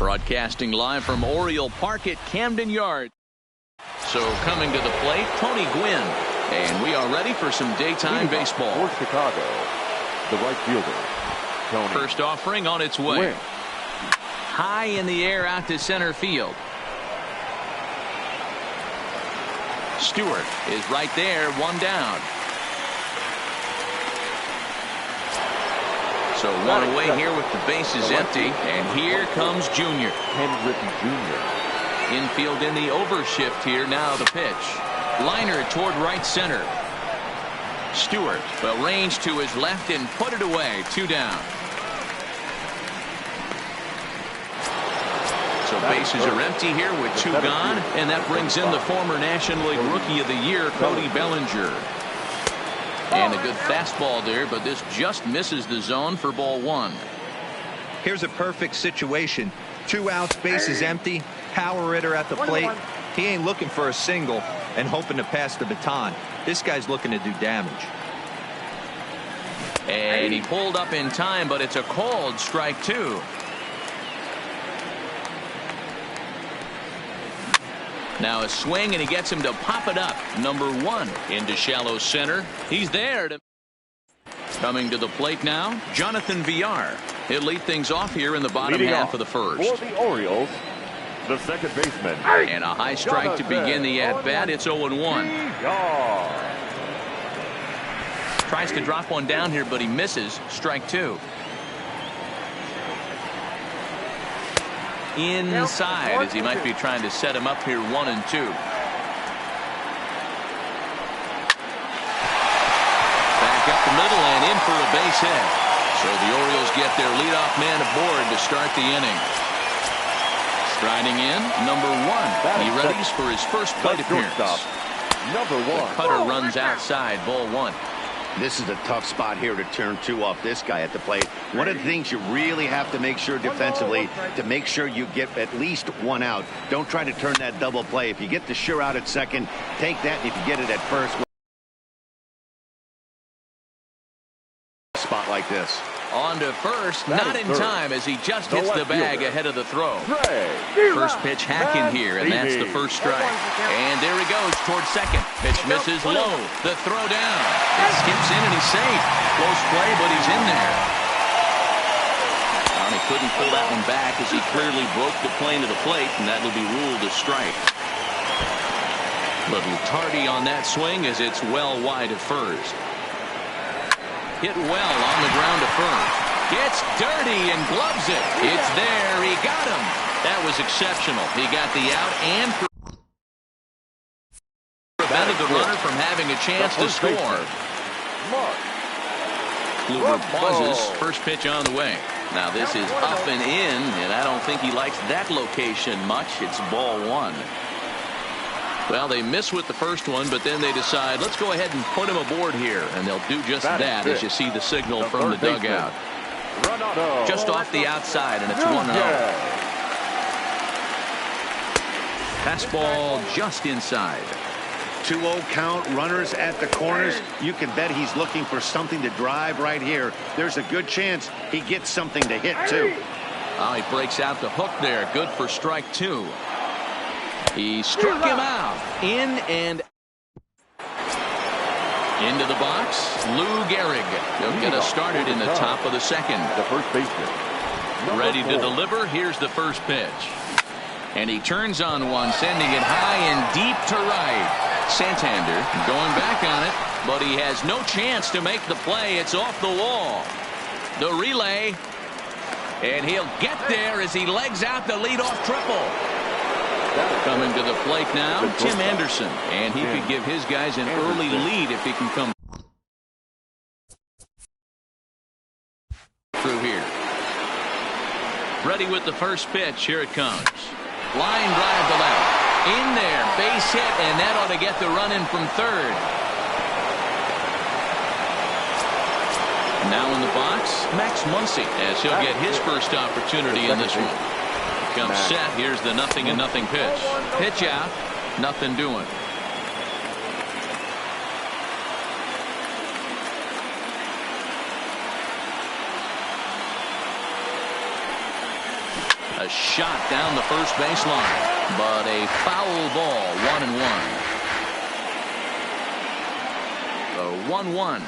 Broadcasting live from Oriole Park at Camden Yards. So coming to the plate, Tony Gwynn. And we are ready for some daytime baseball. For Chicago, the right fielder, Tony. First offering on its way. Gwynn. High in the air out to center field. Stewart is right there, one down. So one away here with the bases empty, and here comes Junior. Henry Jr. Infield in the overshift here. Now the pitch. Liner toward right center. Stewart will range to his left and put it away. 2 down. So bases are empty here with 2 gone, and that brings in the former National League Rookie of the Year, Cody Bellinger. And a good fastball there, but this just misses the zone for ball 1. Here's a perfect situation. 2 outs, bases empty, power hitter at the plate. He ain't looking for a single and hoping to pass the baton. This guy's looking to do damage. And he pulled up in time, but it's a called strike 2. Now a swing, and he gets him to pop it up. Number 1 into shallow center. He's there. Coming to the plate now, Jonathan Villar. He'll lead things off here in the bottom half of the first. For the Orioles, the second baseman. And a high strike to begin the at-bat. It's 0-1. Tries to drop one down here, but he misses. Strike 2. Inside, as he might be trying to set him up here. 1-2. Back up the middle and in for a base hit. So the Orioles get their leadoff man aboard to start the inning. Striding in, number 1. He readies for his first plate appearance. Number 1. The cutter runs outside, ball 1. This is a tough spot here to turn 2 off this guy at the plate. One of the things you really have to make sure defensively, to make sure you get at least 1 out. Don't try to turn that double play. If you get the sure out at second, take that, and if you get it at first, spot like this. On to first, not in time, as he just hits the bag ahead of the throw. First pitch hacking here, and that's the first strike. And there he goes towards second. Pitch misses low. The throw down. It skips in, and he's safe. Close play, but he's in there. He couldn't pull that one back as he clearly broke the plane of the plate, and that will be ruled a strike. Little tardy on that swing as it's well wide of first. Hit well on the ground to first. Gets dirty and gloves it. It's there. He got him. That was exceptional. He got the out and prevented the runner from having a chance to score. Kluber pauses. First pitch on the way. Now this is up and in, and I don't think he likes that location much. It's ball 1. Well, they miss with the first one, but then they decide, let's go ahead and put him aboard here. And they'll do just that as you see the signal from the dugout. Just off the outside, and it's 1-0. Fastball just inside. 2-0 count, runners at the corners. You can bet he's looking for something to drive right here. There's a good chance he gets something to hit, too. Oh, he breaks out the hook there. Good for strike 2. He struck him out. In and into the box. Lou Gehrig. He'll get us started in the top of the second. The first baseman. Ready to deliver. Here's the first pitch. And he turns on one, sending it high and deep to right. Santander going back on it, but he has no chance to make the play. It's off the wall. The relay. And he'll get there as he legs out the leadoff triple. Coming to the plate now, Tim Anderson, and he could give his guys an early lead if he can come through here. Ready with the first pitch. Here it comes. Line drive to left. In there, base hit, and that ought to get the run in from third. Now in the box, Max Muncy, as he'll get his first opportunity in this one. Comes set. Here's the 0-0 pitch. Pitch out. Nothing doing. A shot down the first baseline, but a foul ball. 1-1. The 1-1.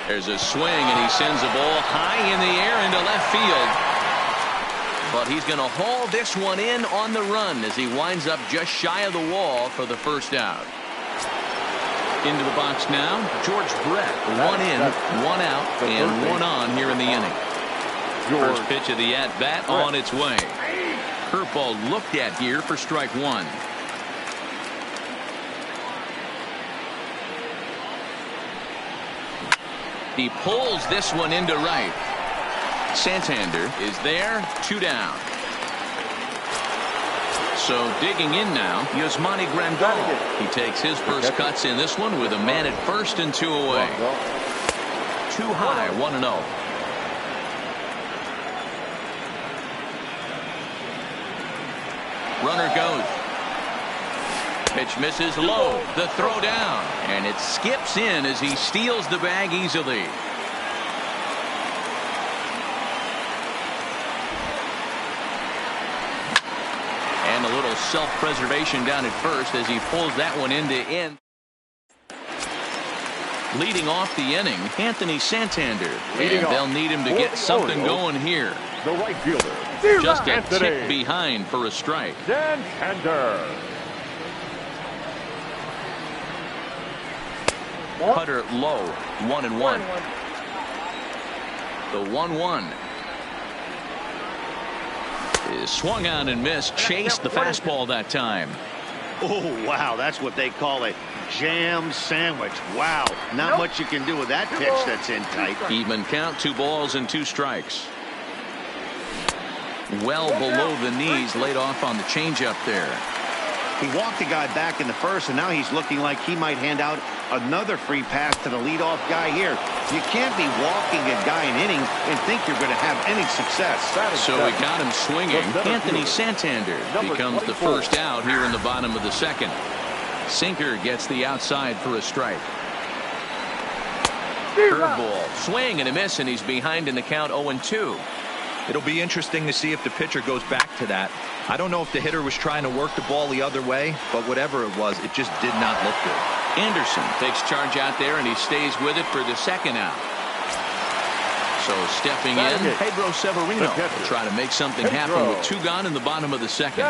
There's a swing, and he sends a ball high in the air into left field. But he's going to haul this one in on the run as he winds up just shy of the wall for the first out. Into the box now, George Brett. 1 in, 1 out, and 1 on here in the inning. First pitch of the at-bat on its way. Curveball looked at here for strike 1. He pulls this one into right. Santander is there, 2 down. So digging in now, Yasmani Grandal. He takes his first cuts in this one with a man at first and 2 away. Too high, 1-0. Runner goes. Pitch misses low. The throw down. And it skips in as he steals the bag easily. And a little self-preservation down at first as he pulls that one into end. Leading off the inning, Anthony Santander. And they'll need him to get something going here. The right fielder. Just a tick behind for a strike. Santander. Cutter low, 1-1. The 1-1 is swung on and missed. Chased the fastball that time. Oh, wow. That's what they call a jam sandwich. Wow. Not much you can do with that pitch that's in tight. Even count, 2 balls and 2 strikes. Well below the knees, laid off on the changeup there. He walked the guy back in the first, and now he's looking like he might hand out another free pass to the leadoff guy here. You can't be walking a guy an inning and think you're going to have any success. So we got him swinging. Anthony Santander becomes the first out here in the bottom of the second. Sinker gets the outside for a strike. Curveball, swing and a miss, and he's behind in the count 0-2. It'll be interesting to see if the pitcher goes back to that. I don't know if the hitter was trying to work the ball the other way, but whatever it was, it just did not look good. Anderson takes charge out there, and he stays with it for the second out. So stepping in, Pedro Severino will try to make something happen with 2 gone in the bottom of the second.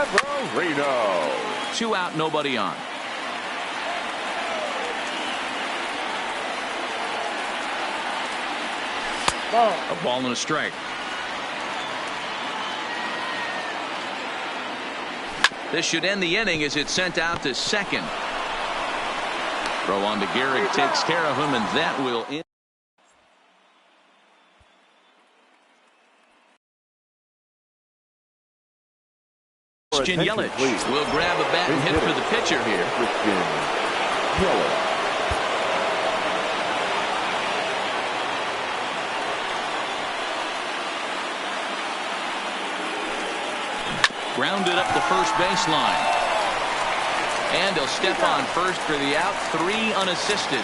Severino. 2 out, nobody on. A ball and a strike. This should end the inning as it's sent out to second. Throw on to Gehrig, takes care of him, and that will end. Christian Yelich will grab a bat and hit for the pitcher here. Christian Yelich. Grounded up the first baseline. And he'll step on first for the out, 3 unassisted.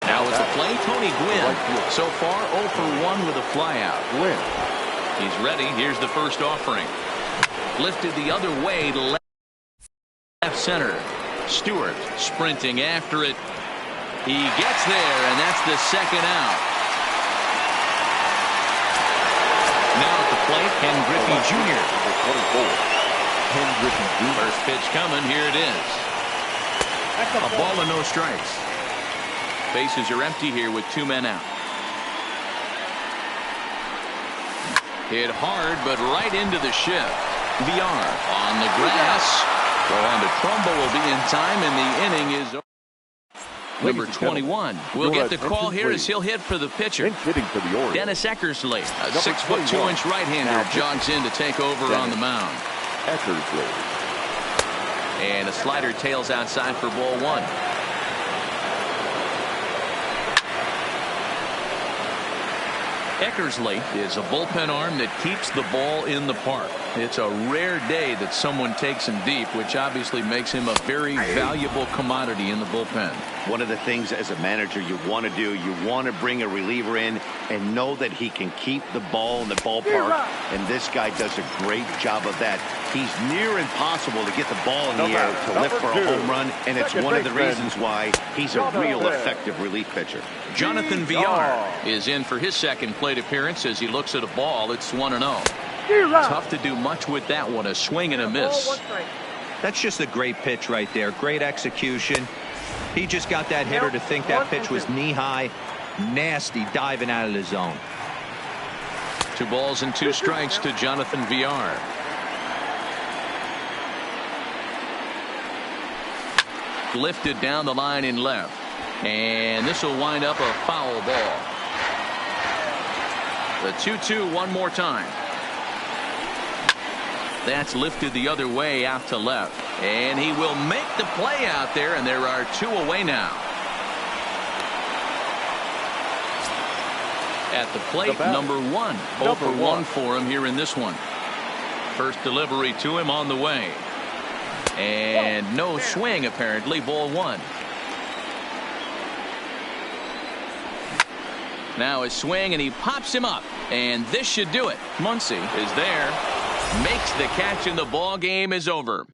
Now at the plate, Tony Gwynn. So far 0 for 1 with a flyout. He's ready. Here's the first offering. Lifted the other way to left center. Stewart sprinting after it. He gets there, and that's the second out. Now at the plate, Ken Griffey Jr. Ken Griffey Jr. First pitch coming. Here it is. A ball and no strikes. Bases are empty here with 2 men out. Hit hard, but right into the shift. VR on the grass. Throw on to Trumbo will be in time, and the inning is over. Number 21 will get the call here as he'll hit for the pitcher. Hitting for the Orioles. Dennis Eckersley, a 6'2" right-hander, jogs in to take over on the mound. Eckersley. And a slider tails outside for ball one. Eckersley is a bullpen arm that keeps the ball in the park. It's a rare day that someone takes him deep, which obviously makes him a very valuable commodity in the bullpen. One of the things as a manager you want to do, you want to bring a reliever in and know that he can keep the ball in the ballpark, and this guy does a great job of that. He's near impossible to get the ball in the air to lift for a home run, and it's one of the reasons why he's a real effective relief pitcher. Jonathan Villar is in for his second plate appearance as he looks at a ball. It's 1-0. Tough to do much with that one, a swing and a miss. That's just a great pitch right there. Great execution. He just got that hitter to think that pitch was knee-high. Nasty diving out of the zone. 2 balls and 2 strikes to Jonathan Villar. Lifted down the line in left. And this will wind up a foul ball. The 2-2 one more time. That's lifted the other way out to left. And he will make the play out there, and there are 2 away now. At the plate, number 1. 0 for 1 for him here in this one. First delivery to him on the way. And no swing, apparently. Ball 1. Now a swing, and he pops him up. And this should do it. Muncy is there. Makes the catch, and the ball game is over.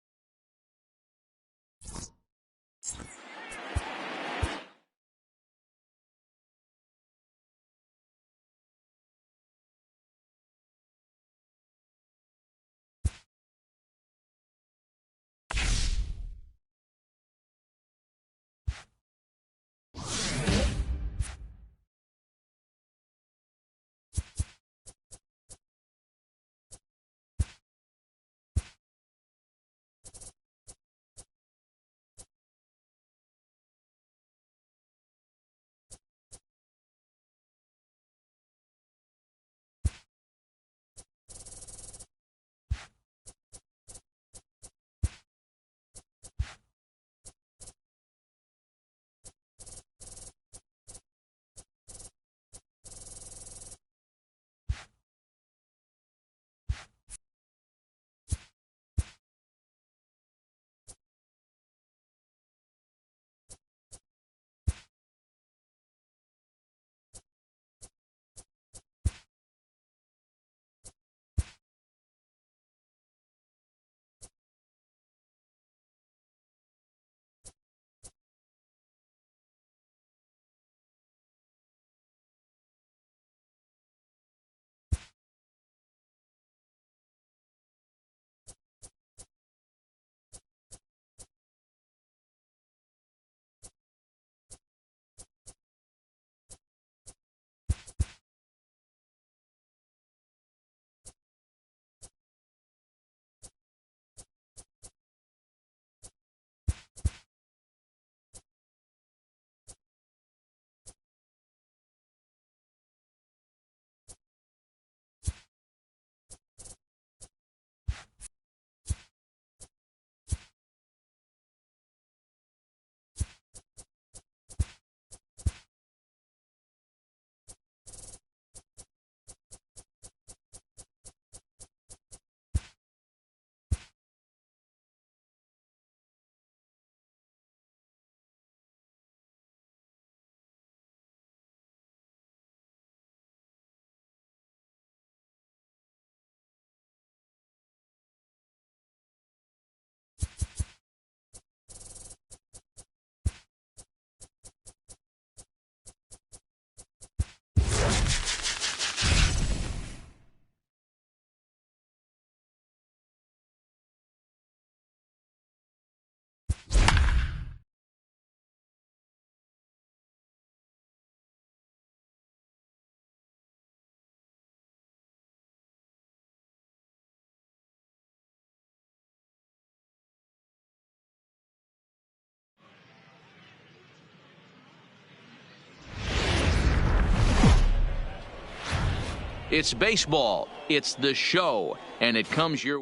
It's baseball. It's the show. And it comes your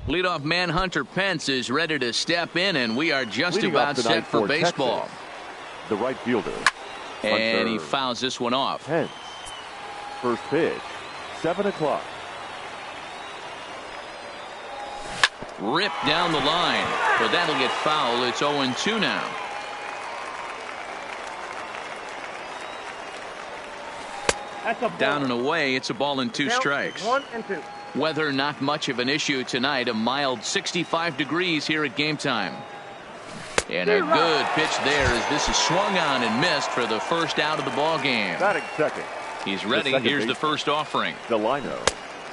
leadoff man Hunter Pence is ready to step in, and we are just Leading about set for baseball. Texas, the right fielder. And he fouls this one off. Pence. First pitch, 7 o'clock. Ripped down the line, but that'll get fouled. It's 0-2 now. Down and away, it's a ball and 2 strikes. 1 and 2. Weather not much of an issue tonight. A mild 65 degrees here at game time. And a good pitch there as this is swung on and missed for the first out of the ball game. Batting second. He's ready. Here's the first offering. Delino.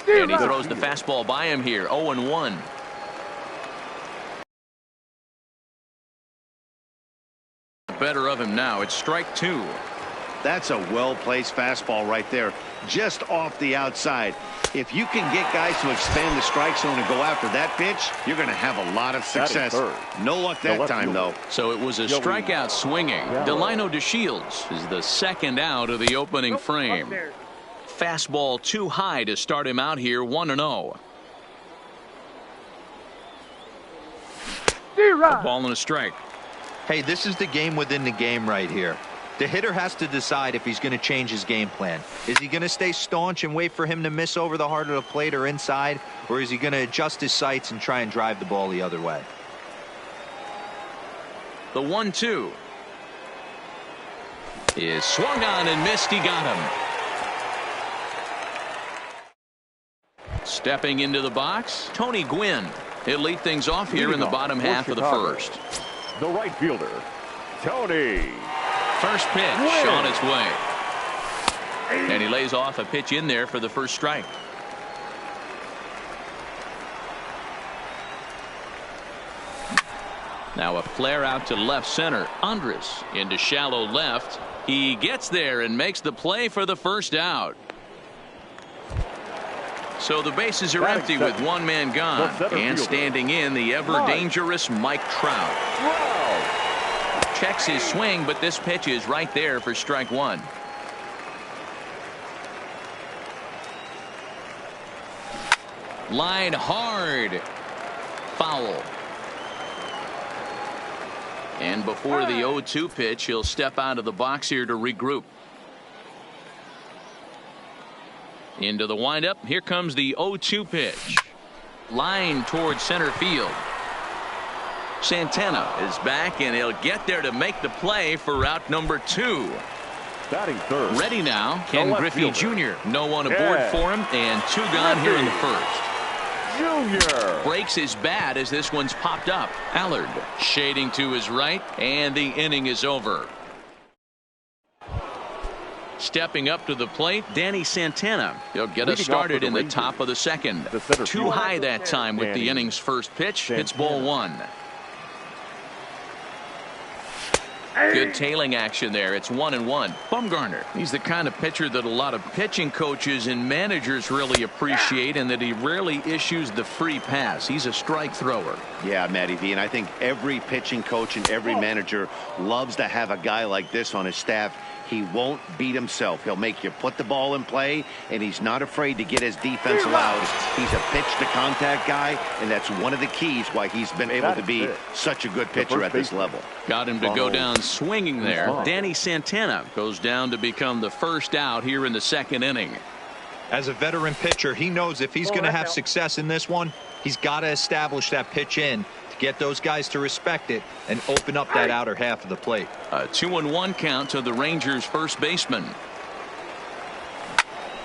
And he throws the fastball by him here. 0-1. Better of him now. It's strike 2. That's a well-placed fastball right there, just off the outside. If you can get guys to expand the strike zone and go after that pitch, you're going to have a lot of success. No luck that time, though. So it was a strikeout swinging. Delino DeShields is the second out of the opening frame. Fastball too high to start him out here. 1-0. A ball and a strike. Hey, this is the game within the game right here. The hitter has to decide if he's going to change his game plan. Is he going to stay staunch and wait for him to miss over the heart of the plate or inside, or is he going to adjust his sights and try and drive the ball the other way? The 1-2 is swung on and missed. He got him. Stepping into the box, Tony Gwynn. He'll lead things off here in the bottom half of the first. The right fielder, Tony. First pitch on its way. And he lays off a pitch in there for the first strike. Now a flare out to left center. Andres into shallow left. He gets there and makes the play for the first out. So the bases are empty with one man gone. And standing in, the ever-dangerous Mike Trout. Checks his swing, but this pitch is right there for strike 1. Line hard. Foul. And before the 0-2 pitch, he'll step out of the box here to regroup. Into the windup. Here comes the 0-2 pitch. Line towards center field. Santana is back, and he'll get there to make the play for route number 2. Batting third. Ready now, Ken Griffey Jr. No one aboard for him, and 2 gone here in the first. Junior breaks his bat as this one's popped up. Allard shading to his right, and the inning is over. Stepping up to the plate, Danny Santana. He'll get us started in the top of the second. Too high that time with the inning's first pitch. It's ball 1. Good tailing action there. It's 1-1. Bumgarner. He's the kind of pitcher that a lot of pitching coaches and managers really appreciate, and that he rarely issues the free pass. He's a strike thrower. Yeah, Matty V, and I think every pitching coach and every manager loves to have a guy like this on his staff. He won't beat himself. He'll make you put the ball in play, and he's not afraid to get his defense allowed. He's a pitch-to-contact guy, and that's one of the keys why he's been able to be such a good pitcher at this level. Got him to go down swinging there. Danny Santana goes down to become the first out here in the second inning. As a veteran pitcher, he knows if he's going to have success in this one, he's got to establish that pitch in to get those guys to respect it and open up that outer half of the plate. A 2-1 count to the Rangers first baseman.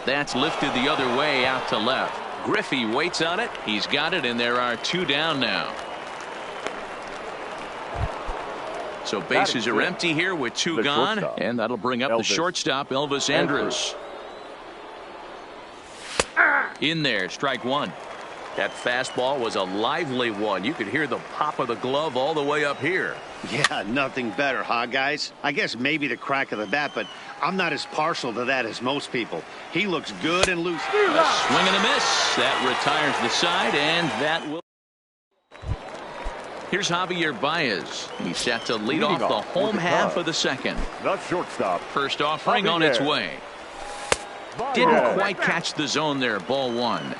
That's lifted the other way out to left. Griffey waits on it. He's got it, and there are 2 down now. So bases are empty here with 2 gone, and that'll bring up the shortstop, Elvis Andrus. In there, strike 1. That fastball was a lively one. You could hear the pop of the glove all the way up here. Yeah, nothing better, huh, guys? I guess maybe the crack of the bat, but I'm not as partial to that as most people. He looks good and loose. A swing and a miss. That retires the side, and that will. Here's Javier Baez. He's set to lead off the home half of the second. The shortstop. First offering on its way. Didn't quite catch the zone there. Ball one.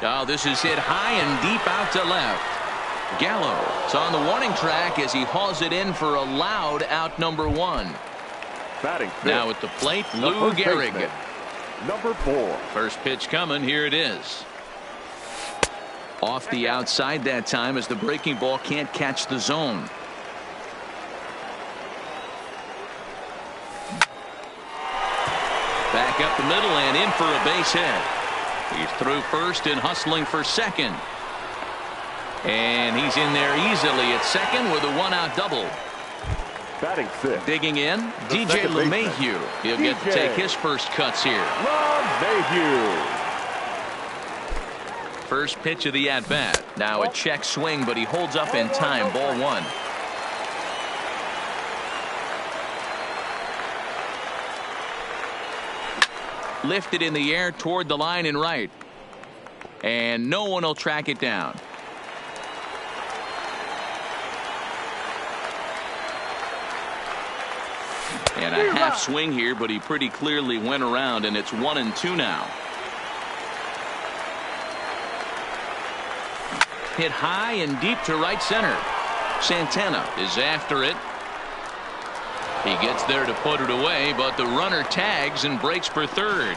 Oh, this is hit high and deep out to left. Gallo is on the warning track as he hauls it in for a loud out number one. Batting now at the plate, Lou Gehrig. Number 4. First pitch coming. Here it is. Off the outside that time as the breaking ball can't catch the zone. Back up the middle and in for a base hit. He's through first and hustling for second. And he's in there easily at second with a one-out double. Batting fifth. Digging in, DJ LeMahieu. He'll get to take his first cuts here. LeMahieu. First pitch of the at-bat. Now a check swing, but he holds up in time. Ball one. Lifted in the air toward the line and right. And no one will track it down. And a half swing here, but he pretty clearly went around, and it's 1-2 now. Hit high and deep to right center. Santana is after it. He gets there to put it away, but the runner tags and breaks for third.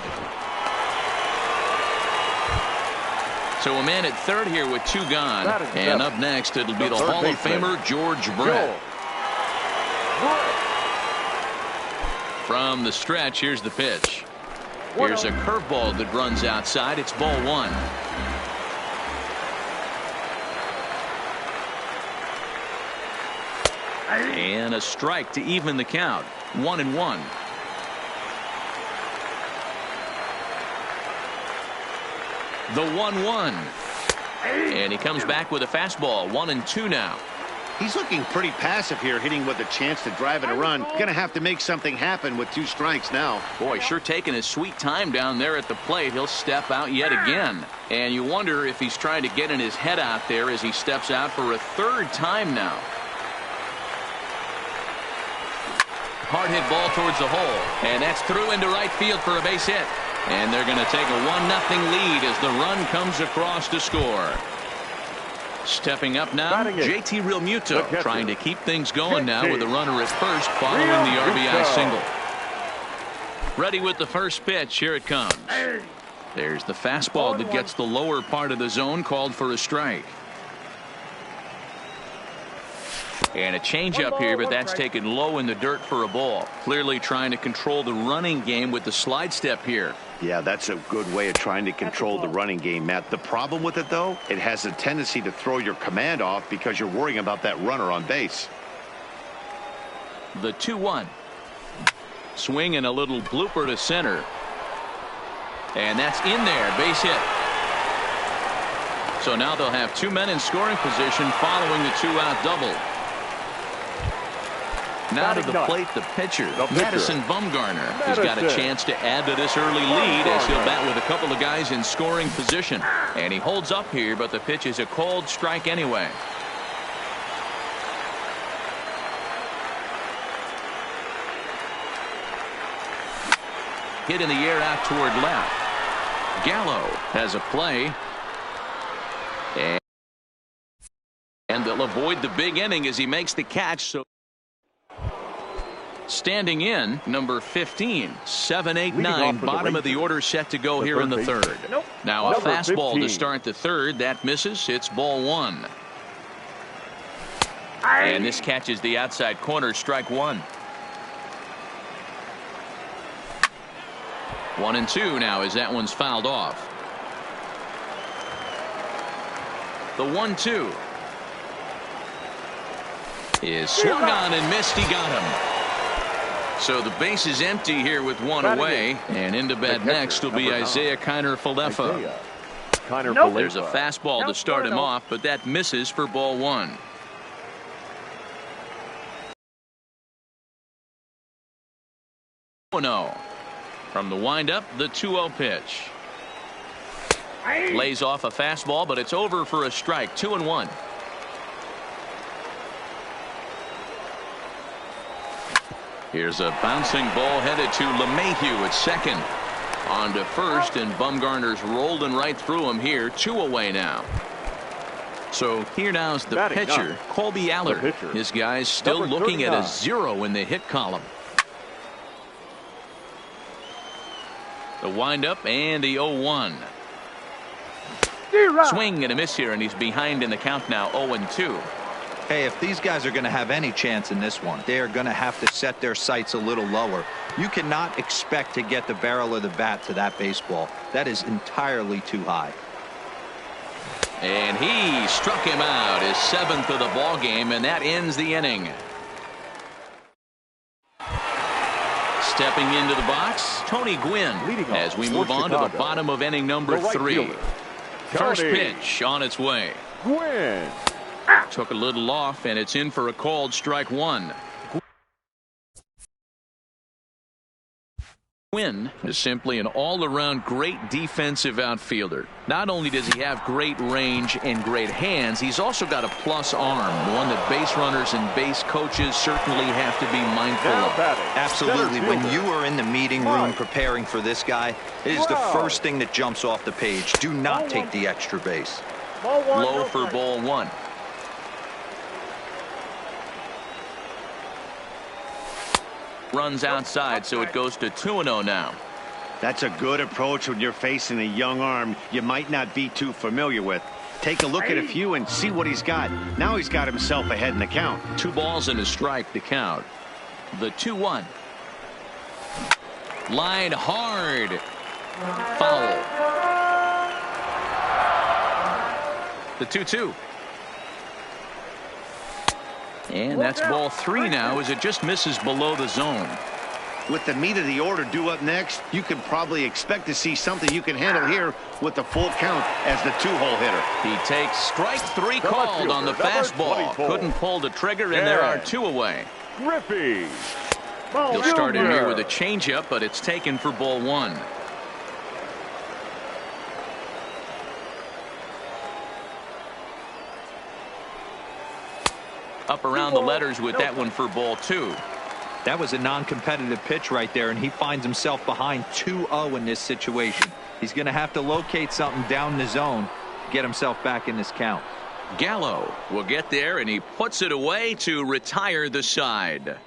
So a man at third here with two gone. And up next, it'll be the Hall of Famer George Brett. From the stretch, here's the pitch. Here's a curveball that runs outside. It's ball one. And a strike to even the count. 1-1. The 1-1. And he comes back with a fastball. 1-2 now. He's looking pretty passive here, hitting with a chance to drive in a run. Gonna have to make something happen with 2 strikes now. Boy, sure taking his sweet time down there at the plate. He'll step out yet again. And you wonder if he's trying to get in his head out there as he steps out for a third time now. Hard hit ball towards the hole. And that's through into right field for a base hit. And they're going to take a 1-0 lead as the run comes across to score. Stepping up now, JT Realmuto trying to keep things going now with a runner at first following the RBI single. Ready with the first pitch. Here it comes. There's the fastball that gets the lower part of the zone, called for a strike. And a changeup here, but that's taken low in the dirt for a ball. Clearly trying to control the running game with the slide step here. Yeah, that's a good way of trying to control the running game, Matt. The problem with it, though, it has a tendency to throw your command off because you're worrying about that runner on base. The 2-1. Swing and a little blooper to center. And that's in there. Base hit. So now they'll have 2 men in scoring position following the 2-out double. Now to the plate, the pitcher, Madison Bumgarner. He's got a chance to add to this early lead as he'll bat with a couple of guys in scoring position. And he holds up here, but the pitch is a cold strike anyway. Hit in the air out toward left. Gallo has a play. And they'll avoid the big inning as he makes the catch. So standing in, number 15, 7-8-9, bottom of the order set to go here in the third. Now a fastball to start the third. That misses. It's ball one. And this catches the outside corner, strike one. 1-2 now as that one's fouled off. The 1-2 is swung on and missed. He got him. So the base is empty here with one away, and into bat next will be Isaiah Kiner-Falefa. There's a fastball to start him off, but that misses for ball one. From the windup, the 2-0 pitch. Lays off a fastball, but it's over for a strike. 2-1. Here's a bouncing ball headed to LeMahieu at second. On to first, and Bumgarner's rolling right through him here. 2 away now. So here now's the pitcher, Colby Allard. His guy's still looking at a 0 in the hit column. The windup and the 0-1. Swing and a miss here, and he's behind in the count now, 0-2. Hey, if these guys are going to have any chance in this one, they are going to have to set their sights a little lower. You cannot expect to get the barrel of the bat to that baseball. That is entirely too high. And he struck him out, his 7th of the ball game, and that ends the inning. Stepping into the box, Tony Gwynn, as we move on to the bottom of inning number 3. First pitch on its way. Gwynn Took a little off, and it's in for a called strike 1. Gwynn is simply an all-around great defensive outfielder. Not only does he have great range and great hands, he's also got a plus arm, one that base runners and base coaches certainly have to be mindful of. Absolutely. When you are in the meeting room preparing for this guy, it is the first thing that jumps off the page. Do not take the extra base. Low for ball 1. Runs outside, so it goes to 2-0 now. That's a good approach when you're facing a young arm you might not be too familiar with. Take a look at a few and see what he's got. Now he's got himself ahead in the count. 2 balls and a strike to count. The 2-1. Line hard. Foul. The 2-2. And that's ball 3 now, as it just misses below the zone. With the meat of the order due up next, you can probably expect to see something you can handle here with the full count as the 2-hole hitter. He takes strike 3 called on the fastball. Couldn't pull the trigger, and there are 2 away. Griffey. He'll start in here with a changeup, but it's taken for ball 1. Up around the letters with that one for ball 2. That was a non-competitive pitch right there, and he finds himself behind 2-0 in this situation. He's going to have to locate something down the zone to get himself back in this count. Gallo will get there, and he puts it away to retire the side.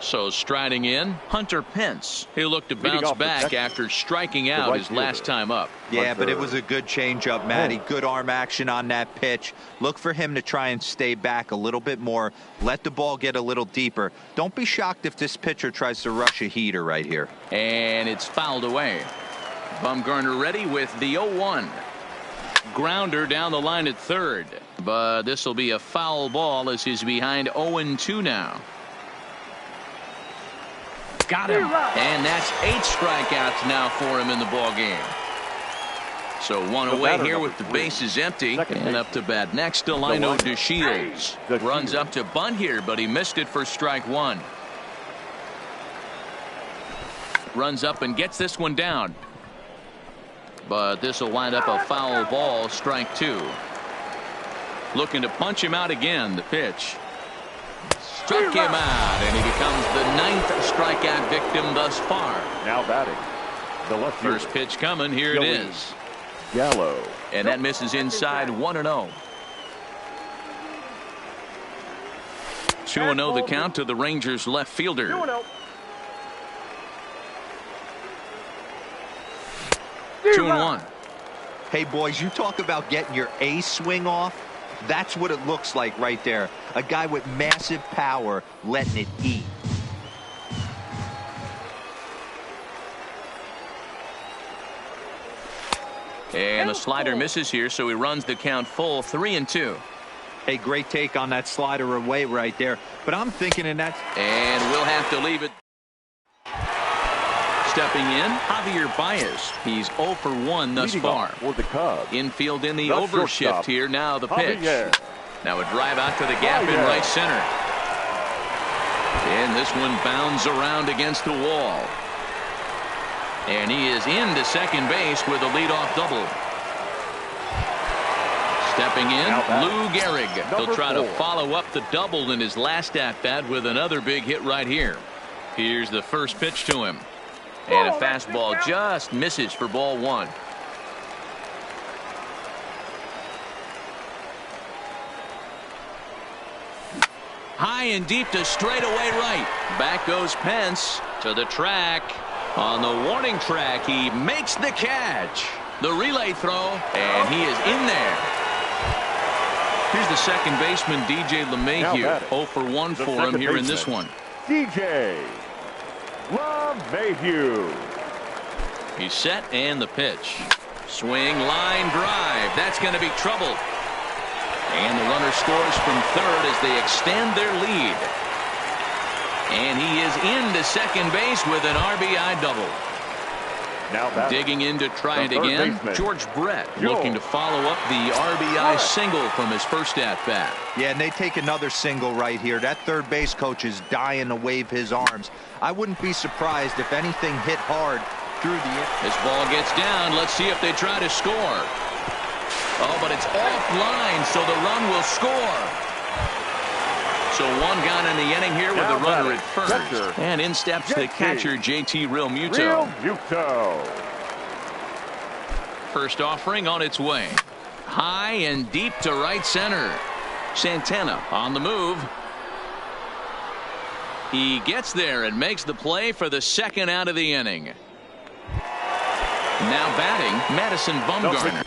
So striding in, Hunter Pence. He'll look to bounce back after striking out his last time up. Yeah, but it was a good changeup, Matty. Good arm action on that pitch. Look for him to try and stay back a little bit more. Let the ball get a little deeper. Don't be shocked if this pitcher tries to rush a heater right here. And it's fouled away. Bumgarner ready with the 0-1. Grounder down the line at third. But this will be a foul ball as he's behind 0-2 now. Got him. And that's 8 strikeouts now for him in the ball game. So 1 away here with the bases empty. And up to bat next, Delino DeShields. Runs up to bunt here, but he missed it for strike 1. Runs up and gets this one down. But this will wind up a foul ball, strike 2. Looking to punch him out again, the pitch. Struck him out, and he becomes the 9th strikeout victim thus far. Now batting, the left fielder. First pitch coming. Here it is. Gallo. And that misses inside. 1-0. 2-0 the count to the Rangers left fielder. 2-1. Hey, boys, you talk about getting your A swing off. That's what it looks like right there. A guy with massive power letting it eat. And the slider misses here, so he runs the count full. 3-2. Hey, great take on that slider away right there. But I'm thinking in that. And we'll have to leave it. Stepping in, Javier Baez. He's 0 for 1 thus far. For the Cubs. Infield in the overshift here. Now the pitch. Now a drive out to the gap in right center. And this one bounds around against the wall. And he is into second base with a leadoff double. Stepping in, Lou Gehrig. He'll try to 4. follow up the double in his last at-bat with another big hit right here. Here's the first pitch to him. And a fastball just misses for ball 1. High and deep to straightaway right. Back goes Pence to the track. On the warning track, he makes the catch. The relay throw, and he is in there. Here's the second baseman, DJ LeMahieu. 0 for 1 for him here in this one. DJ LeMahieu. He's set and the pitch. Swing, line drive. That's going to be trouble. And the runner scores from third as they extend their lead. And he is into second base with an RBI double. Now digging in to try it again. George Brett looking to follow up the RBI single from his first at-bat. Yeah, and they take another single right here. That third base coach is dying to wave his arms. I wouldn't be surprised if anything hit hard through the... This ball gets down. Let's see if they try to score. Oh, but it's offline, so the run will score. So one gone in the inning here with the runner at first. And in steps the catcher, JT Realmuto. First offering on its way. High and deep to right center. Santana on the move. He gets there and makes the play for the second out of the inning. Now batting, Madison Bumgarner.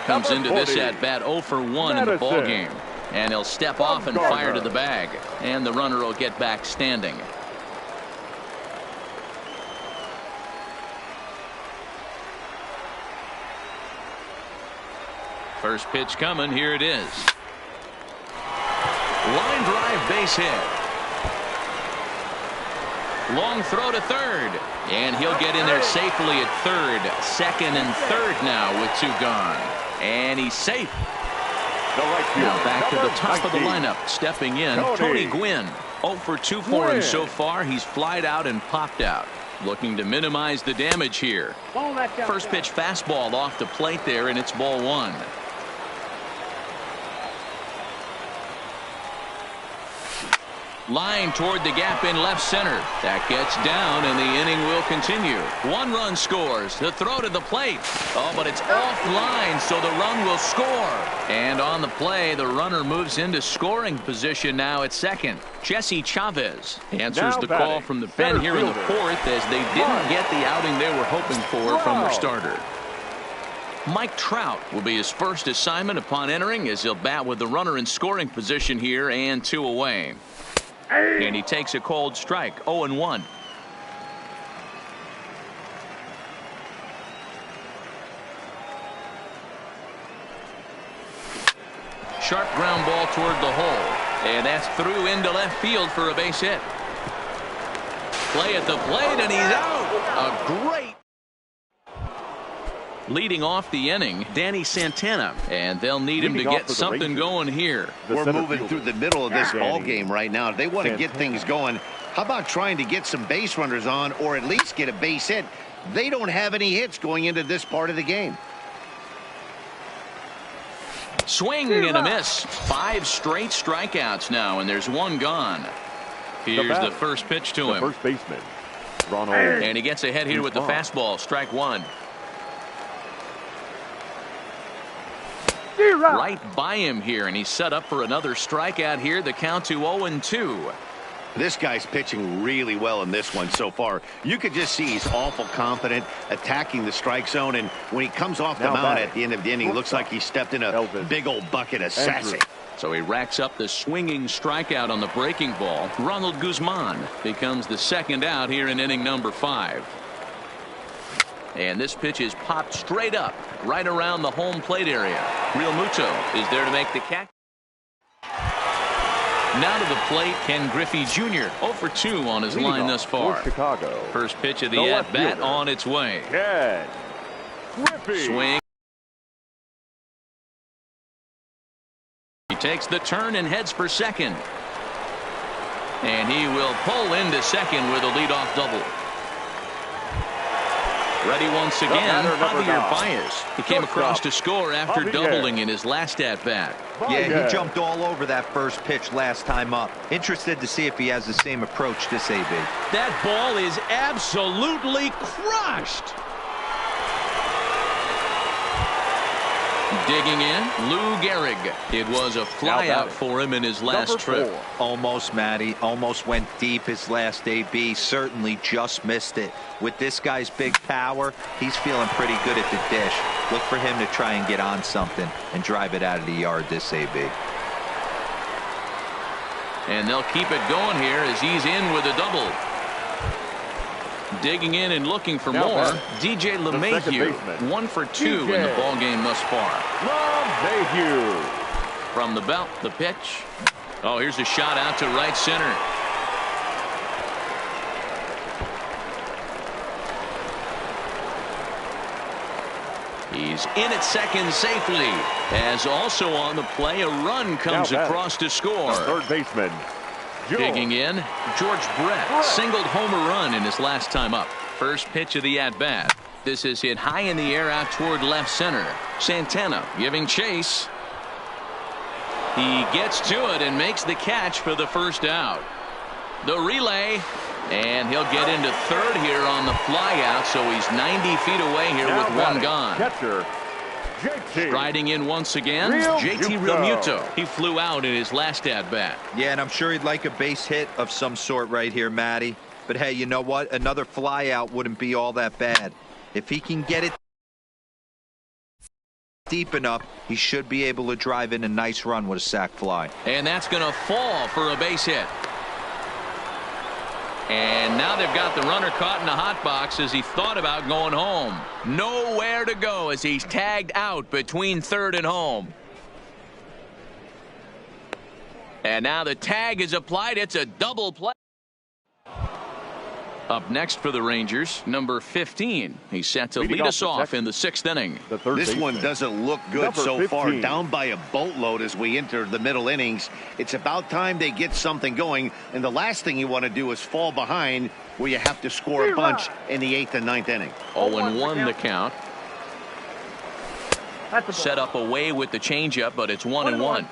Comes into this at-bat 0 for 1 in the ballgame. And he'll step off and fire to the bag. And the runner will get back standing. First pitch coming. Here it is. Line drive, base hit. Long throw to third. And he'll get in there safely at third. Second and third now with 2 gone. And he's safe. Now back to the top of the lineup. Stepping in, Tony Gwynn. 0 for 2 for him so far. He's flied out and popped out. Looking to minimize the damage here. First pitch fastball off the plate there, and it's ball 1. Line toward the gap in left center. That gets down, and the inning will continue. 1 run scores. The throw to the plate. Oh, but it's offline, so the run will score. And on the play, the runner moves into scoring position now at second. Jesse Chavez answers the call from the pen here in the 4th as they didn't get the outing they were hoping for from their starter. Mike Trout will be his first assignment upon entering as he'll bat with the runner in scoring position here and 2 away. And he takes a cold strike. 0-1. Sharp ground ball toward the hole. And that's through into left field for a base hit. Play at the plate, and he's out. A great. Leading off the inning, Danny Santana, and they'll need him to get something going here. We're moving through the middle of this ball game right now. If they want to get things going, how about trying to get some base runners on or at least get a base hit? They don't have any hits going into this part of the game. Swing and a miss. 5 straight strikeouts now, and there's 1 gone. Here's the first pitch to him. First baseman, Ronald. And he gets ahead here with the fastball. Strike 1. Right by him here, and he's set up for another strikeout here. The count to 0-2. This guy's pitching really well in this one so far. You could just see he's awful confident attacking the strike zone, and when he comes off the mound at the end of the inning, looks like he stepped in a big old bucket of sassy. So he racks up the swinging strikeout on the breaking ball. Ronald Guzman becomes the second out here in inning number 5. And this pitch is popped straight up right around the home plate area. Realmuto is there to make the catch. Now to the plate, Ken Griffey Jr. 0 for 2 on his line thus far. Chicago. First pitch of the at-bat on its way. Ken Griffey. Swing. He takes the turn and heads for second. And he will pull into second with a leadoff double. Ready once again, Javier Baez. He came across to score after doubling in his last at-bat. Yeah, he jumped all over that first pitch last time up. Interested to see if he has the same approach this AB. That ball is absolutely crushed. Digging in, Lou Gehrig. It was a flyout for him in his last trip. Almost, Matty. Almost went deep his last AB. Certainly just missed it. With this guy's big power, he's feeling pretty good at the dish. Look for him to try and get on something and drive it out of the yard this AB. And they'll keep it going here as he's in with a double. Digging in and looking for more. DJ LeMahieu, 1 for 2 in the ball game thus far. LeMahieu. From the belt, the pitch. Oh, here's a shot out to right center. He's in at second safely. As also on the play, a run comes across to score. Third baseman. Digging in, George Brett singled homer run in his last time up. First pitch of the at-bat. This is hit high in the air out toward left center. Santana giving chase. He gets to it and makes the catch for the first out. The relay, and he'll get into third here on the flyout, so he's 90 feet away here with one gone. Catcher. Striding in once again, JT Realmuto. He flew out in his last at-bat. Yeah, and I'm sure he'd like a base hit of some sort right here, Matty. But hey, you know what? Another flyout wouldn't be all that bad. If he can get it deep enough, he should be able to drive in a nice run with a sac fly. And that's going to fall for a base hit. And now they've got the runner caught in the hot box as he thought about going home. Nowhere to go as he's tagged out between third and home. And now the tag is applied. It's a double play. Up next for the Rangers, number 15. He's set to lead us off in the 6th inning. This one doesn't look good so far. Down by a boatload as we enter the middle innings. It's about time they get something going. And the last thing you want to do is fall behind where you have to score a bunch in the 8th and 9th inning. 0-1 the count. Set up away with the changeup, but it's 1-1.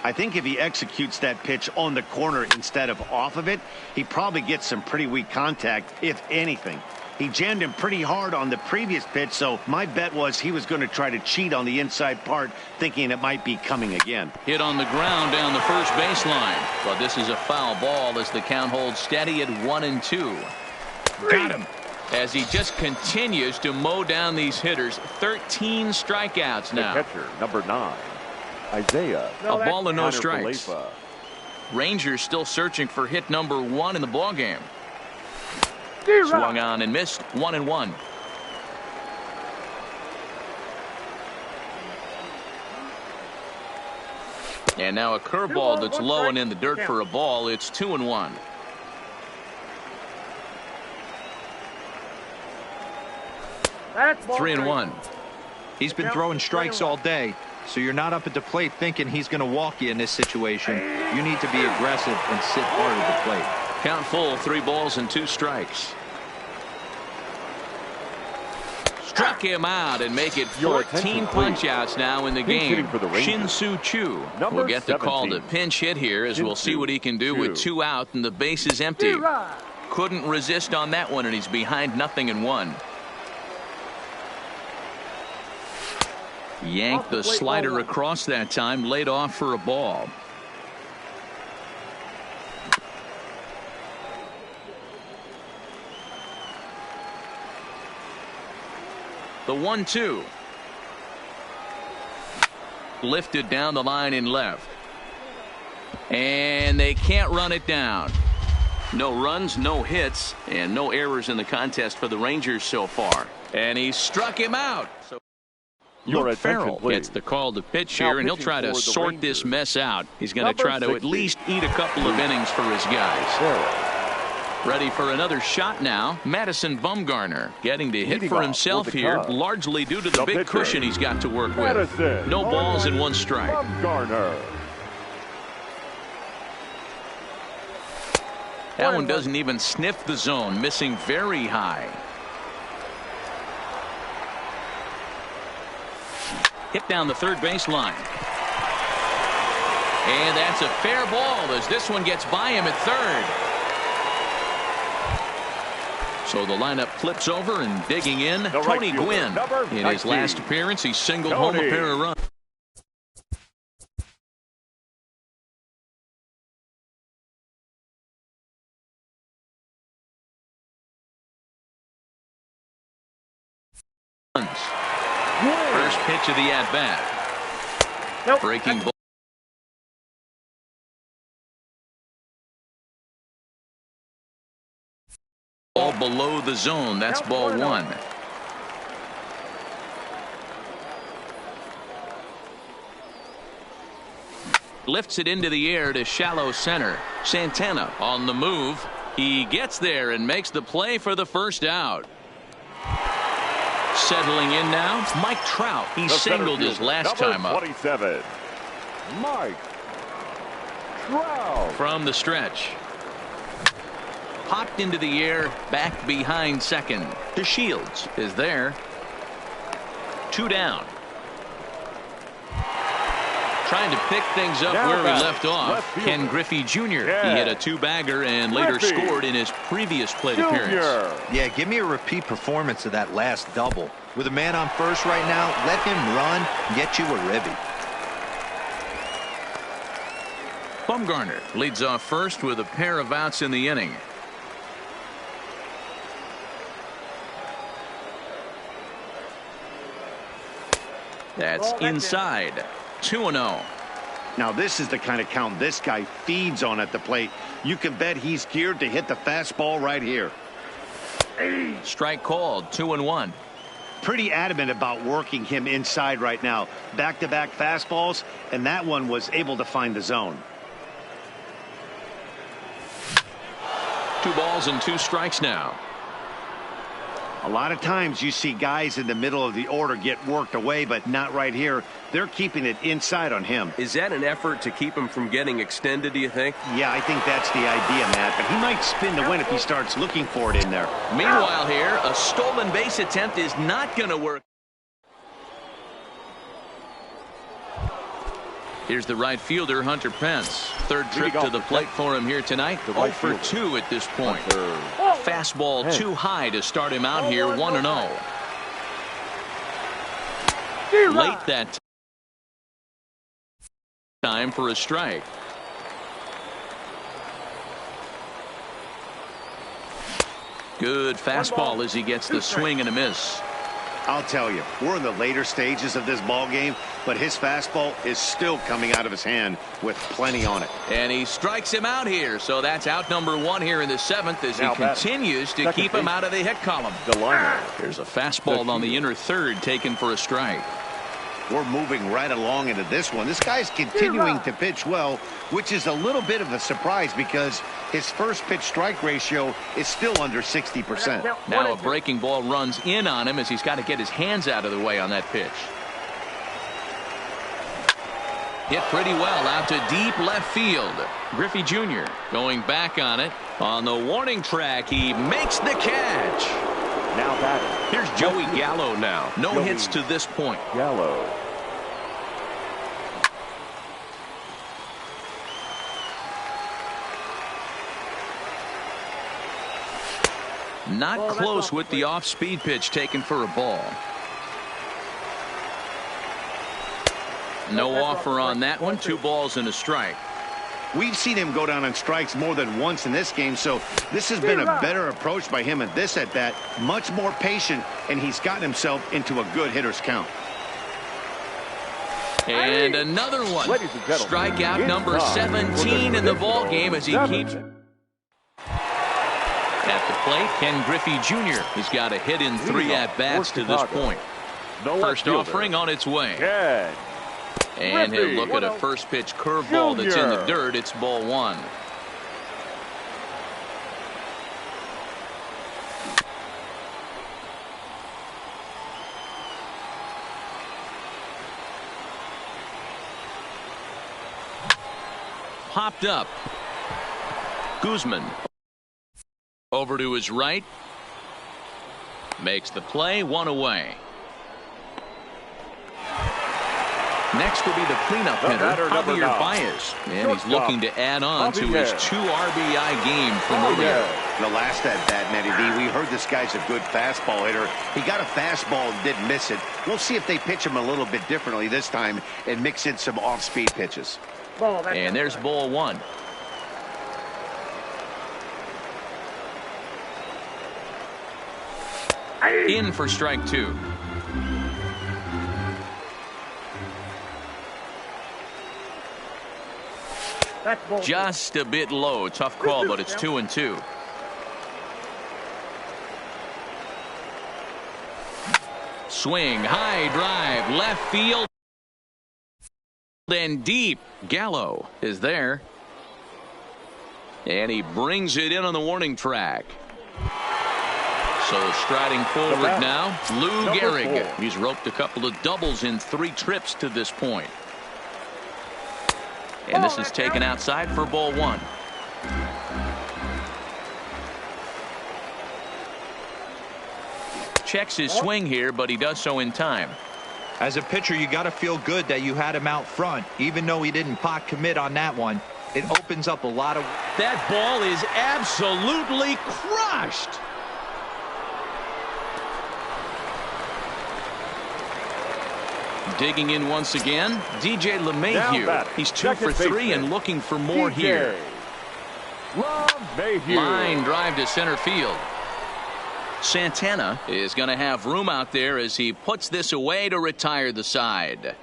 I think if he executes that pitch on the corner instead of off of it, he probably gets some pretty weak contact, if anything. He jammed him pretty hard on the previous pitch, so my bet was he was going to try to cheat on the inside part, thinking it might be coming again. Hit on the ground down the first baseline, but this is a foul ball as the count holds steady at 1-2. Got him. As he just continues to mow down these hitters. 13 strikeouts now. The catcher, number 9. Isaiah. A ball and no strikes. Rangers still searching for hit number 1 in the ball game. Swung on and missed. 1-1. And now a curveball that's low and in the dirt for a ball. It's 2-1. That's 3-1. He's been throwing strikes all day, so you're not up at the plate thinking he's going to walk you in this situation. You need to be aggressive and sit hard at the plate. Count full, 3 balls and 2 strikes. Struck him out and make it 14 punch-outs now in the game. Shin-Soo Choo will get the call to pinch hit here as we'll see what he can do with 2 out and the base is empty. Couldn't resist on that one, and he's behind 0-1. Yanked the slider across that time, laid off for a ball. The 1-2. Lifted down the line in left. And they can't run it down. No runs, no hits, and no errors in the contest for the Rangers so far. And he struck him out. So Luke Farrell gets the call to pitch here, and he'll try to sort this mess out. He's going to try to at least eat a couple of innings for his guys. Ready for another shot now. Madison Bumgarner getting to hit for himself here, largely due to the big cushion he's got to work with. No balls and 1 strike. That one doesn't even sniff the zone, missing very high. Hit down the third base line. And that's a fair ball as this one gets by him at third. So the lineup flips over and digging in, Tony Gwynn. In his last appearance, he singled home a pair of runs. First pitch of the at-bat. Breaking ball. Ball below the zone. That's ball one. Lifts it into the air to shallow center. Santana on the move. He gets there and makes the play for the first out. Settling in now, Mike Trout. He singled his last time up. 27, Mike Trout. From the stretch. Popped into the air, back behind second. To Shields is there. 2 down. Trying to pick things up where he left off. Ken Griffey Jr. He hit a 2-bagger and later scored in his previous plate appearance. Yeah, give me a repeat performance of that last double. With a man on first right now, let him run, get you a ribby. Bumgarner leads off first with a pair of outs in the inning. That's inside. 2-0. Now this is the kind of count this guy feeds on at the plate. You can bet he's geared to hit the fastball right here. Strike called. 2-1. Pretty adamant about working him inside right now. Back-to-back fastballs, and that one was able to find the zone. 2 balls and 2 strikes now. A lot of times you see guys in the middle of the order get worked away, but not right here. They're keeping it inside on him. Is that an effort to keep him from getting extended, do you think? Yeah, I think that's the idea, Matt. But he might spin the win if he starts looking for it in there. Meanwhile here, a stolen base attempt is not going to work. Here's the right fielder, Hunter Pence. Third trip to the plate for him here tonight. 0 for 2 at this point. Fastball too high to start him out here, 1-0. Late that time for a strike. Good fastball as he gets the swing and a miss. I'll tell you, we're in the later stages of this ball game, but his fastball is still coming out of his hand with plenty on it. And he strikes him out here, so that's out number 1 here in the 7th as he continues to keep him out of the hit column. There's a fastball on the inner third taken for a strike. We're moving right along into this one. This guy's continuing to pitch well, which is a little bit of a surprise because his first pitch strike ratio is still under 60%. Now a breaking ball runs in on him as he's got to get his hands out of the way on that pitch. Hit pretty well out to deep left field. Griffey Jr. going back on it. On the warning track, he makes the catch. Now batting. Here's Joey Gallo now. No hits to this point. Gallo. Not close with the off-speed pitch taken for a ball. No offer on that one. 2 balls and a strike. We've seen him go down on strikes more than once in this game, so this has been a better approach by him at this at-bat. Much more patient, and he's gotten himself into a good hitter's count. And another one. Strikeout number 17 in the ball game as he keeps at the plate. Ken Griffey Jr. He's got a hit in 3 at-bats to this point. First offering on its way. And he'll look at a first pitch curveball that's in the dirt. It's ball 1. Popped up. Guzman over to his right. Makes the play, 1 away. Next will be the cleanup hitter, Javier Baez. And he's looking to add on to his 2 RBI game from earlier. The last at bat, Matty D, we heard this guy's a good fastball hitter. He got a fastball and didn't miss it. We'll see if they pitch him a little bit differently this time and mix in some off-speed pitches. And there's ball 1. In for strike 2. Just a bit low. Tough call, but it's 2-2. Swing, high drive, left field, and deep. Gallo is there. And he brings it in on the warning track. So striding forward now, Lou Gehrig. He's roped a couple of doubles in 3 trips to this point. And this is taken outside for ball 1. Checks his swing here, but he does so in time. As a pitcher, you got to feel good that you had him out front, even though he didn't pot commit on that one. It opens up a lot of... That ball is absolutely crushed. Digging in once again, DJ LeMahieu. He's 2 for 3 and looking for more here. Line drive to center field. Santana is going to have room out there as he puts this away to retire the side.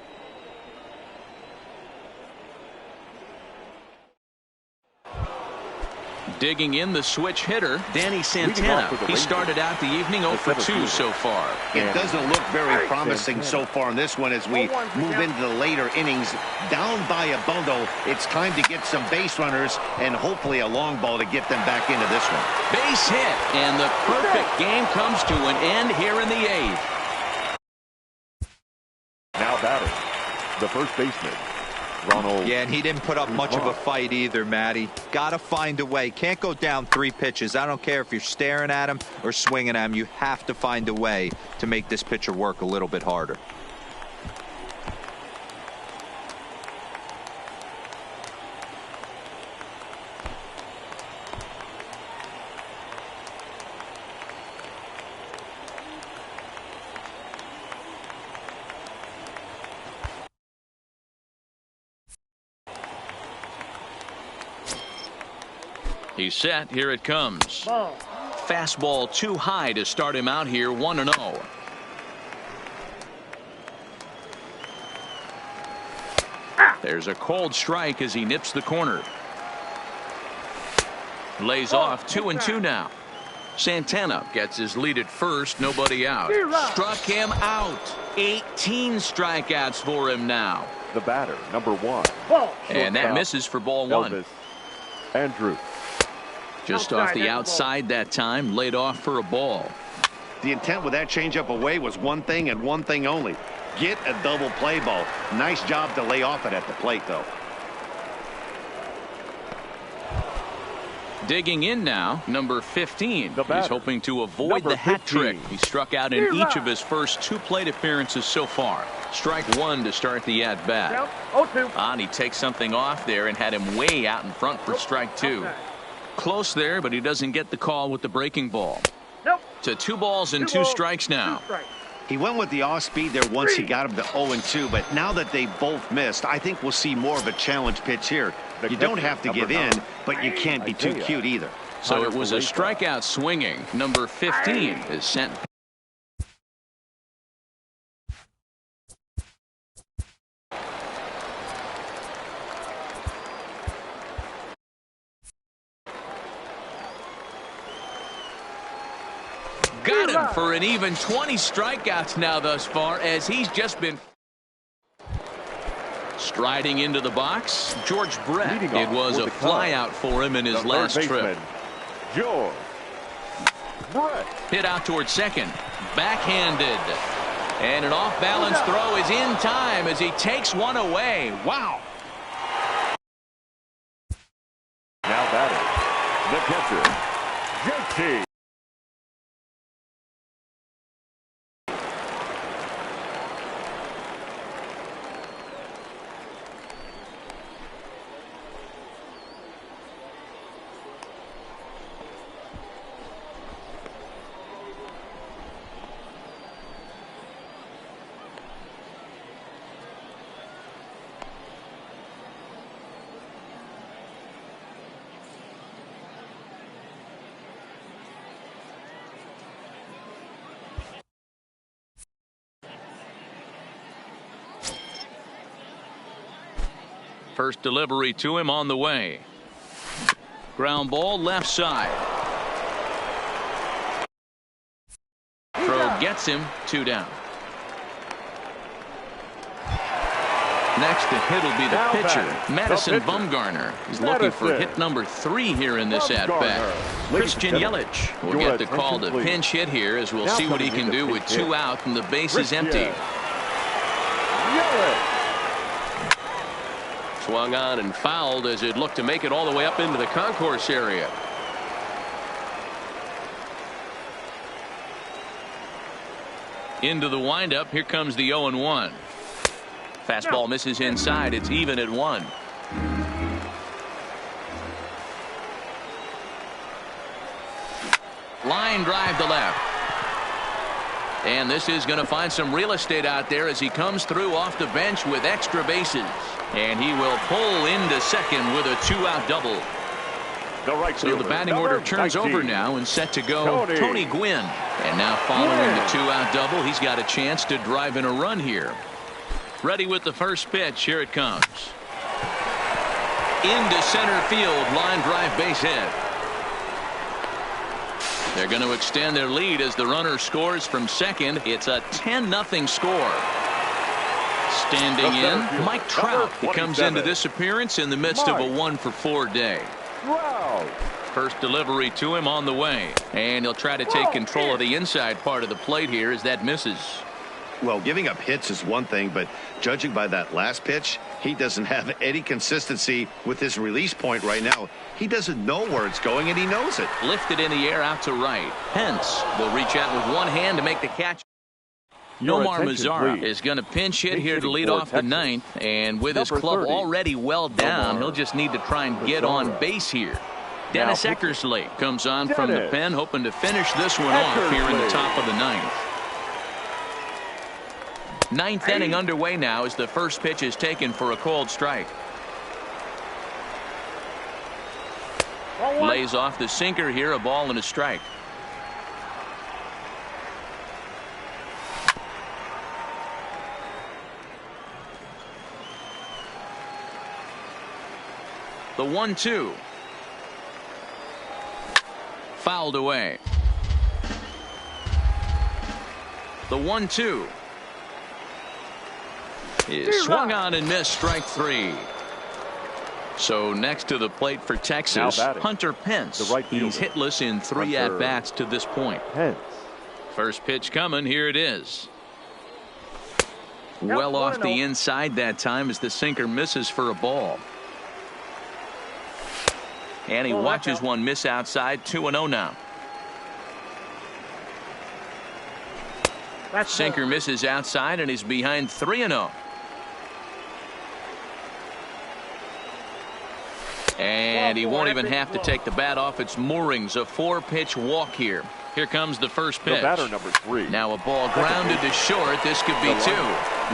Digging in the switch hitter, Danny Santana. He started out the evening 0 for 2 so far. It doesn't look very promising so far in this one as we move into the later innings. Down by a bundle, it's time to get some base runners and hopefully a long ball to get them back into this one. Base hit, and the perfect game comes to an end here in the 8th. Now batting, the first baseman, Ronald. Yeah, and he didn't put up much of a fight either, Matty. Got to find a way. Can't go down 3 pitches. I don't care if you're staring at him or swinging at him. You have to find a way to make this pitcher work a little bit harder. He's set. Here it comes. Fastball too high to start him out here. 1-0. There's a cold strike as he nips the corner. Lays off. 2-2 now. Santana gets his lead at first. Nobody out. Struck him out. 18 strikeouts for him now. The batter, number 1. And that misses for ball 1. Elvis Andrew. Just off the outside that time, laid off for a ball. The intent with that changeup away was one thing and one thing only. Get a double play ball. Nice job to lay off it at the plate, though. Digging in now, number 15. He's hoping to avoid the hat trick. He struck out in each of his first 2 plate appearances so far. Strike 1 to start the at-bat. And he takes something off there and had him way out in front for strike 2. Close there, but he doesn't get the call with the breaking ball. To 2 balls and 2 strikes now. He went with the off-speed there once he got him to 0-2, but now that they both missed, I think we'll see more of a challenge pitch here. You don't have to give in, but you can't be too cute either. So it was a strikeout swinging. Number 15 is sent. Got him for an even 20 strikeouts now thus far, as he's just been striding into the box. George Brett. It was a flyout for him in his last trip. George Brett. Hit out towards second. Backhanded. And an off-balance throw is in time as he takes one away. Wow. Now batting, the catcher, JT. First delivery to him on the way. Ground ball left side. Throw gets him 2 down. Next to hit will be the pitcher, Madison Bumgarner. He's looking for hit number 3 here in this at-bat. Christian Yelich will get the call to pinch hit here, as we'll see what he can do with 2 out and the bases empty. Swung on and fouled as it looked to make it all the way up into the concourse area. Into the windup. Here comes the 0-1. Fastball misses inside. It's even at 1. Line drive to left. And this is going to find some real estate out there as he comes through off the bench with extra bases. And he will pull into second with a 2-out double. So the batting order turns over now and set to go Tony Gwynn. And now following the 2-out double, he's got a chance to drive in a run here. Ready with the first pitch. Here it comes. Into center field. Line drive, base hit. They're going to extend their lead as the runner scores from second. It's a 10-0 score. Standing in, Mike Trout. He comes into this appearance in the midst of a 1-for-4 day. First delivery to him on the way. And he'll try to take control of the inside part of the plate here as that misses. Well, giving up hits is one thing, but judging by that last pitch, he doesn't have any consistency with his release point right now. He doesn't know where it's going, and he knows it. Lifted in the air out to right. Pence will reach out with one hand to make the catch. Nomar Mazara is going to pinch hit here to lead off the 9th, and with his club already well down, he'll just need to try and get on base here. Dennis Eckersley comes on from the pen, hoping to finish this one off here in the top of the 9th. 9th inning underway now as the first pitch is taken for a called strike. Lays off the sinker here, a ball and a strike. The 1-2. Fouled away. The 1-2 is swung on and missed, strike 3. So next to the plate for Texas, Hunter Pence. He's hitless in 3 at-bats to this point. First pitch coming. Here it is. Well off the inside that time as the sinker misses for a ball. And he watches one miss outside. 2-0 now. Sinker misses outside, and he's behind 3-0. And he won't even have to take the bat off its moorings. A 4-pitch walk here. Here comes the first pitch. Batter number 3. Now a ball grounded to short. This could be 2.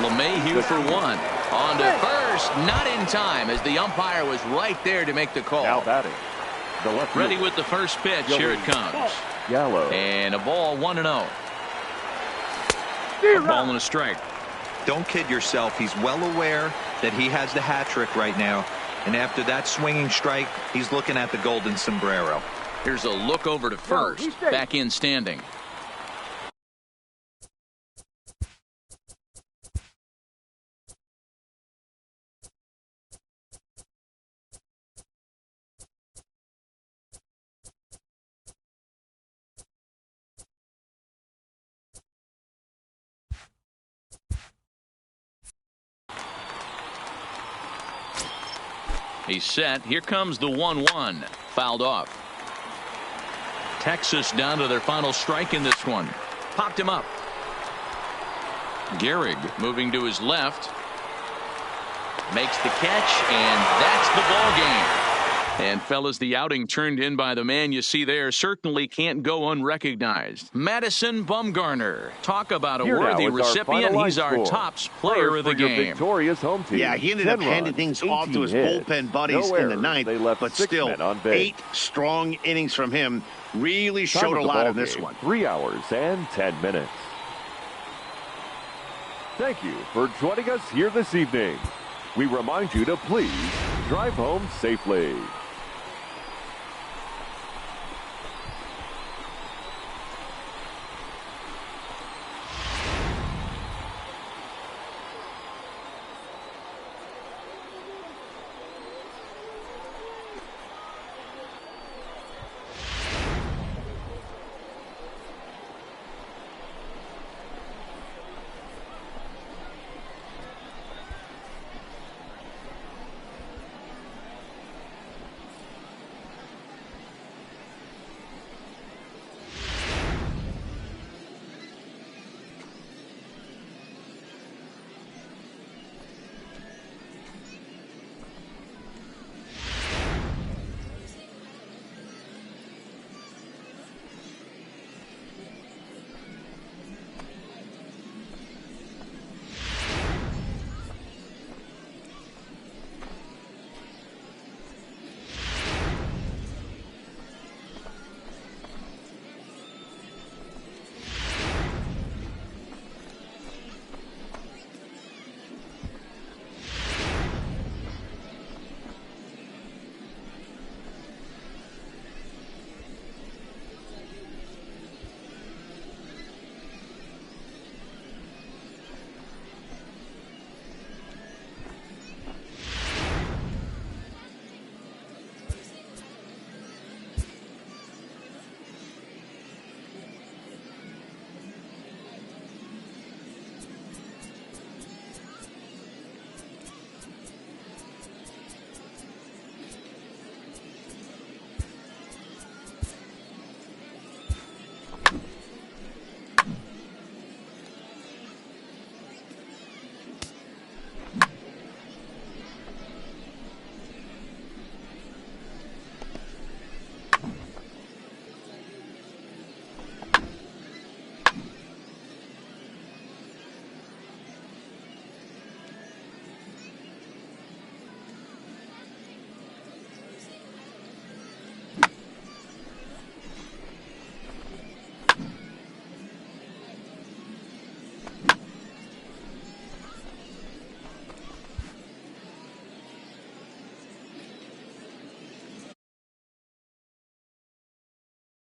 LeMahieu for 1. On to first. Not in time as the umpire was right there to make the call. Now batting. The left Ready with the first pitch. Here it comes. Yellow. And a ball 1-0. A ball and a strike. Don't kid yourself. He's well aware that he has the hat trick right now. And after that swinging strike, he's looking at the golden sombrero. Here's a look over to first. Back in standing. He's set. Here comes the 1-1. Fouled off. Texas down to their final strike in this one. Popped him up. Gehrig moving to his left. Makes the catch, and that's the ball game. And fellas, the outing turned in by the man you see there certainly can't go unrecognized. Madison Bumgarner. Talk about a worthy recipient. He's our tops player of the game. Home team. Yeah, he ended up handing things off to his bullpen buddies in the 9th, but still 8 strong innings from him. Really showed a lot in this one. 3 hours and 10 minutes. Thank you for joining us here this evening. we remind you to please drive home safely.